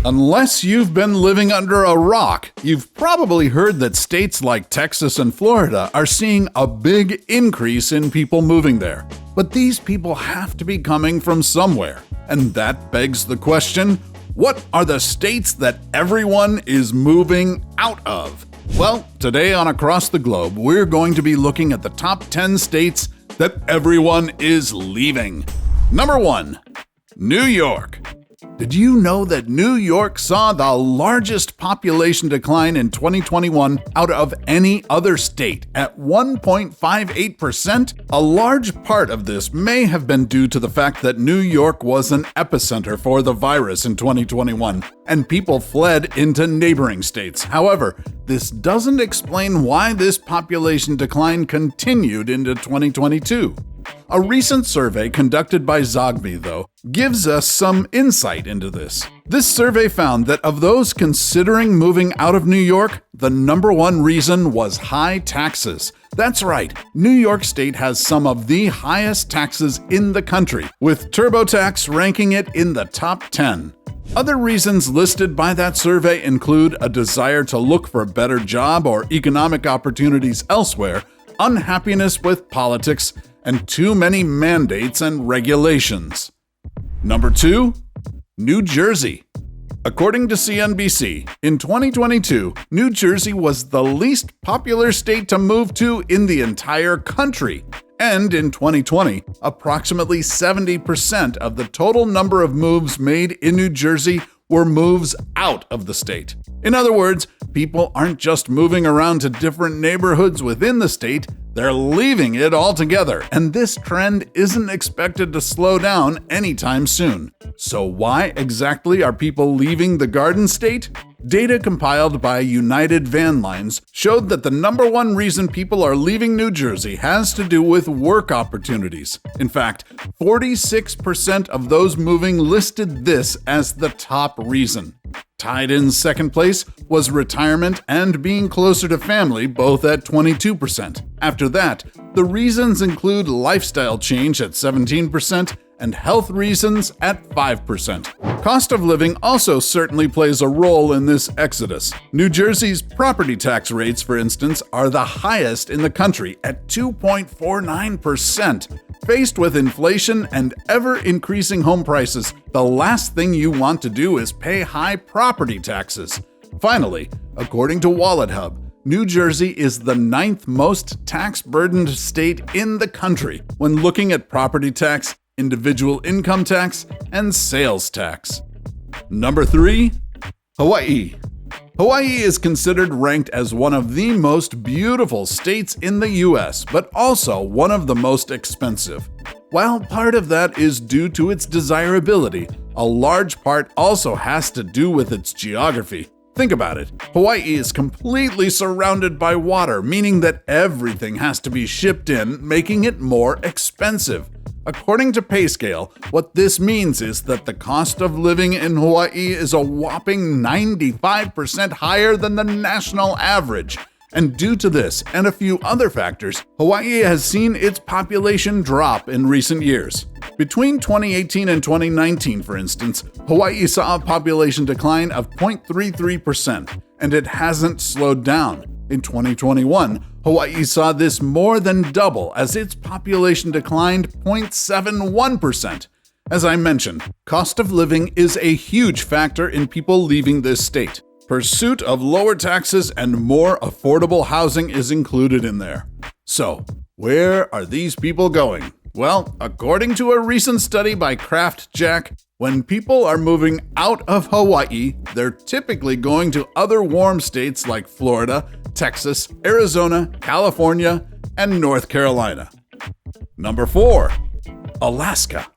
Unless you've been living under a rock, you've probably heard that states like Texas and Florida are seeing a big increase in people moving there. But these people have to be coming from somewhere. And that begs the question, what are the states that everyone is moving out of? Well, today on Across the Globe, we're going to be looking at the top 10 states that everyone is leaving. Number 1, New York. Did you know that New York saw the largest population decline in 2021 out of any other state at 1.58%? A large part of this may have been due to the fact that New York was an epicenter for the virus in 2021, and people fled into neighboring states. However, this doesn't explain why this population decline continued into 2022. A recent survey conducted by Zogby, though, gives us some insight into this. This survey found that of those considering moving out of New York, the number one reason was high taxes. That's right, New York State has some of the highest taxes in the country, with TurboTax ranking it in the top 10. Other reasons listed by that survey include a desire to look for a better job or economic opportunities elsewhere, unhappiness with politics, and too many mandates and regulations. Number 2, New Jersey. According to CNBC, in 2022, New Jersey was the least popular state to move to in the entire country. And in 2020, approximately 70% of the total number of moves made in New Jersey were moves out of the state. In other words, people aren't just moving around to different neighborhoods within the state, they're leaving it altogether, and this trend isn't expected to slow down anytime soon. So why exactly are people leaving the Garden State? Data compiled by United Van Lines showed that the number one reason people are leaving New Jersey has to do with work opportunities. In fact, 46% of those moving listed this as the top reason. Tied in second place was retirement and being closer to family, both at 22%. After that, the reasons include lifestyle change at 17% and health reasons at 5%. Cost of living also certainly plays a role in this exodus. New Jersey's property tax rates, for instance, are the highest in the country at 2.49%. Faced with inflation and ever-increasing home prices, the last thing you want to do is pay high property taxes. Finally, according to WalletHub, New Jersey is the 9th most tax-burdened state in the country when looking at property tax, individual income tax, and sales tax. Number 3, Hawaii. Hawaii is considered ranked as one of the most beautiful states in the US, but also one of the most expensive. While part of that is due to its desirability, a large part also has to do with its geography. Think about it. Hawaii is completely surrounded by water, meaning that everything has to be shipped in, making it more expensive. According to PayScale, what this means is that the cost of living in Hawaii is a whopping 95% higher than the national average. And due to this and a few other factors, Hawaii has seen its population drop in recent years. Between 2018 and 2019, for instance, Hawaii saw a population decline of 0.33%, and it hasn't slowed down. In 2021, Hawaii saw this more than double as its population declined 0.71%. As I mentioned, cost of living is a huge factor in people leaving this state. Pursuit of lower taxes and more affordable housing is included in there. So, where are these people going? Well, according to a recent study by Kraft Jack, when people are moving out of Hawaii, they're typically going to other warm states like Florida, Texas, Arizona, California, and North Carolina. Number 4, Alaska.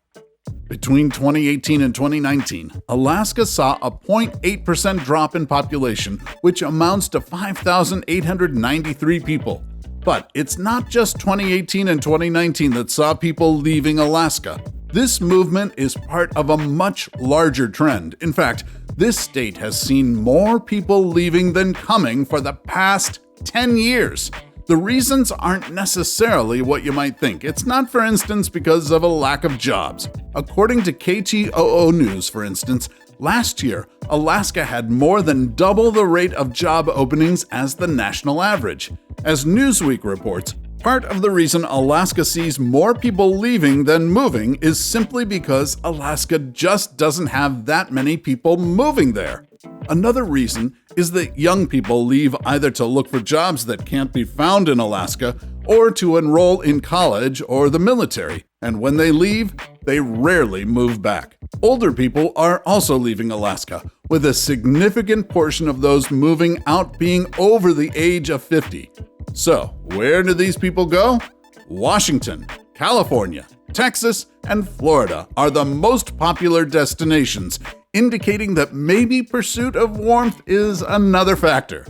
Between 2018 and 2019, Alaska saw a 0.8% drop in population, which amounts to 5,893 people. But it's not just 2018 and 2019 that saw people leaving Alaska. This movement is part of a much larger trend. In fact, this state has seen more people leaving than coming for the past 10 years. The reasons aren't necessarily what you might think. It's not, for instance, because of a lack of jobs. According to KTOO News, for instance, Last year, Alaska had more than double the rate of job openings as the national average. As Newsweek reports, part of the reason Alaska sees more people leaving than moving is simply because Alaska just doesn't have that many people moving there. Another reason is that young people leave either to look for jobs that can't be found in Alaska or to enroll in college or the military, and when they leave, they rarely move back. Older people are also leaving Alaska, with a significant portion of those moving out being over the age of 50. So, where do these people go? Washington, California, Texas, and Florida are the most popular destinations, indicating that maybe pursuit of warmth is another factor.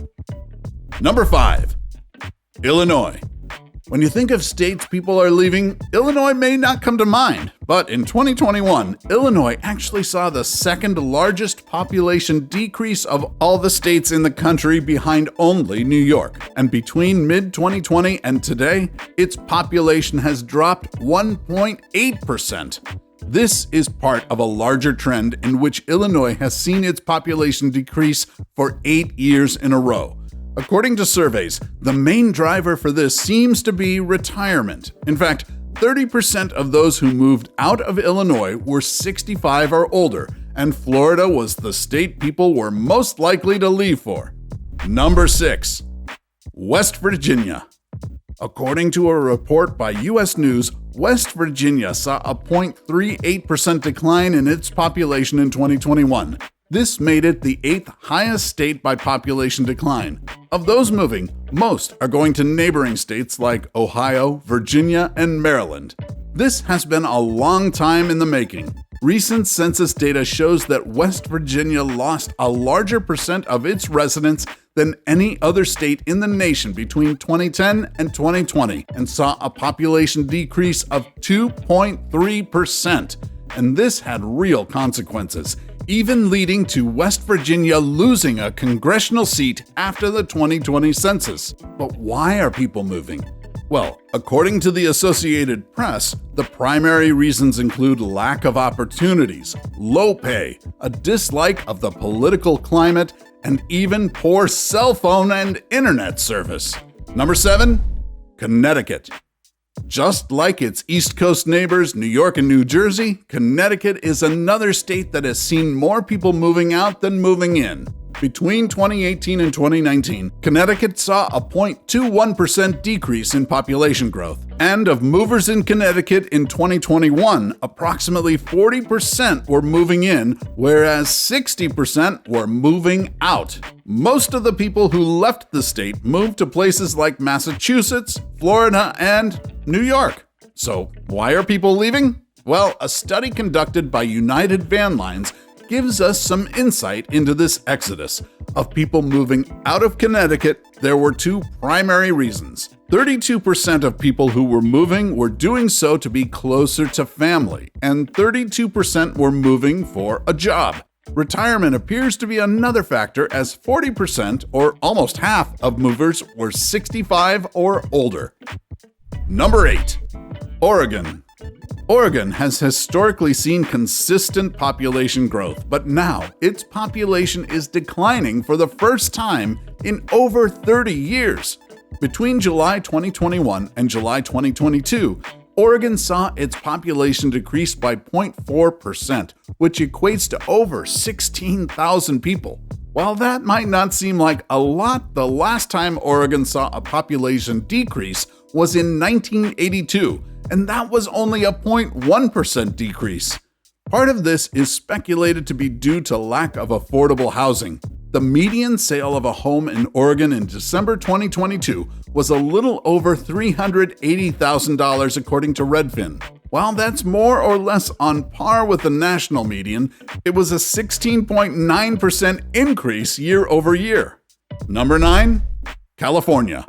Number 5. Illinois. When you think of states people are leaving, Illinois may not come to mind, but in 2021, Illinois actually saw the second largest population decrease of all the states in the country behind only New York. And between mid-2020 and today, its population has dropped 1.8%. This is part of a larger trend in which Illinois has seen its population decrease for 8 years in a row. According to surveys, the main driver for this seems to be retirement. In fact, 30% of those who moved out of Illinois were 65 or older, and Florida was the state people were most likely to leave for. Number 6. West Virginia. According to a report by U.S. News, West Virginia saw a 0.38% decline in its population in 2021. This made it the 8th highest state by population decline. Of those moving, most are going to neighboring states like Ohio, Virginia, and Maryland. This has been a long time in the making. Recent census data shows that West Virginia lost a larger percent of its residents than any other state in the nation between 2010 and 2020 and saw a population decrease of 2.3%. And this had real consequences, even leading to West Virginia losing a congressional seat after the 2020 census. But why are people moving? Well, according to the Associated Press, the primary reasons include lack of opportunities, low pay, a dislike of the political climate, and even poor cell phone and internet service. Number 7, Connecticut. Just like its East Coast neighbors, New York and New Jersey, Connecticut is another state that has seen more people moving out than moving in. Between 2018 and 2019, Connecticut saw a 0.21% decrease in population growth. And of movers in Connecticut in 2021, approximately 40% were moving in, whereas 60% were moving out. Most of the people who left the state moved to places like Massachusetts, Florida, and New York. So why are people leaving? Well, a study conducted by United Van Lines gives us some insight into this exodus. Of people moving out of Connecticut, there were two primary reasons. 32% of people who were moving were doing so to be closer to family, and 32% were moving for a job. Retirement appears to be another factor, as 40%, or almost half, of movers were 65 or older. Number 8. Oregon. Oregon has historically seen consistent population growth, but now its population is declining for the first time in over 30 years. Between July 2021 and July 2022, Oregon saw its population decrease by 0.4%, which equates to over 16,000 people. While that might not seem like a lot, the last time Oregon saw a population decrease was in 1982, and that was only a 0.1% decrease. Part of this is speculated to be due to lack of affordable housing. The median sale of a home in Oregon in December 2022 was a little over $380,000 according to Redfin. While that's more or less on par with the national median, it was a 16.9% increase year over year. Number 9, California.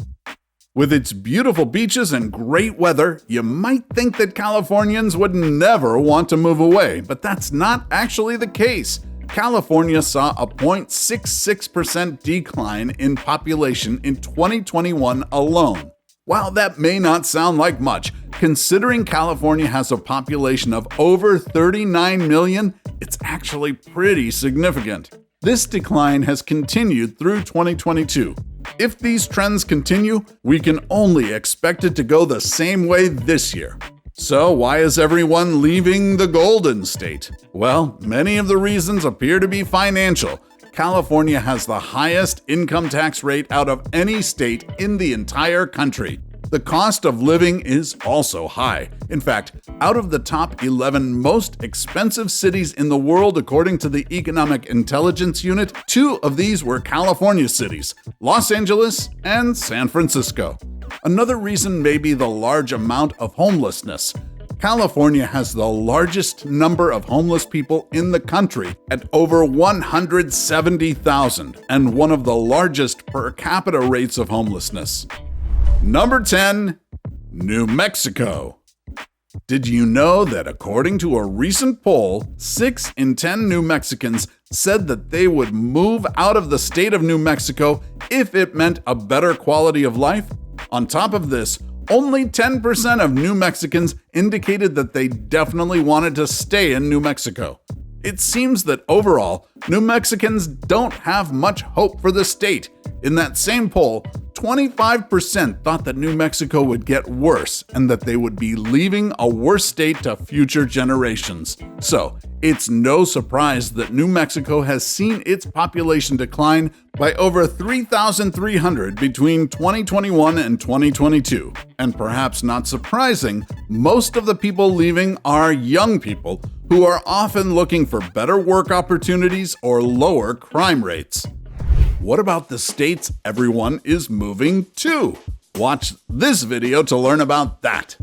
With its beautiful beaches and great weather, you might think that Californians would never want to move away, but that's not actually the case. California saw a 0.66% decline in population in 2021 alone. While that may not sound like much, considering California has a population of over 39 million It's actually pretty significant. This decline has continued through 2022. If these trends continue, we can only expect it to go the same way this year. So why is everyone leaving the Golden State? Well, many of the reasons appear to be financial. California has the highest income tax rate out of any state in the entire country. The cost of living is also high. In fact, out of the top 11 most expensive cities in the world, according to the Economic Intelligence Unit, 2 of these were California cities, Los Angeles and San Francisco. Another reason may be the large amount of homelessness. California has the largest number of homeless people in the country at over 170,000 and one of the largest per capita rates of homelessness. Number 10, New Mexico. Did you know that according to a recent poll, 6 in 10 New Mexicans said that they would move out of the state of New Mexico if it meant a better quality of life? On top of this, only 10% of New Mexicans indicated that they definitely wanted to stay in New Mexico. It seems that overall, New Mexicans don't have much hope for the state. In that same poll, 25% thought that New Mexico would get worse and that they would be leaving a worse state to future generations. So, it's no surprise that New Mexico has seen its population decline by over 3,300 between 2021 and 2022. And perhaps not surprising, most of the people leaving are young people who are often looking for better work opportunities or lower crime rates. What about the states everyone is moving to? Watch this video to learn about that.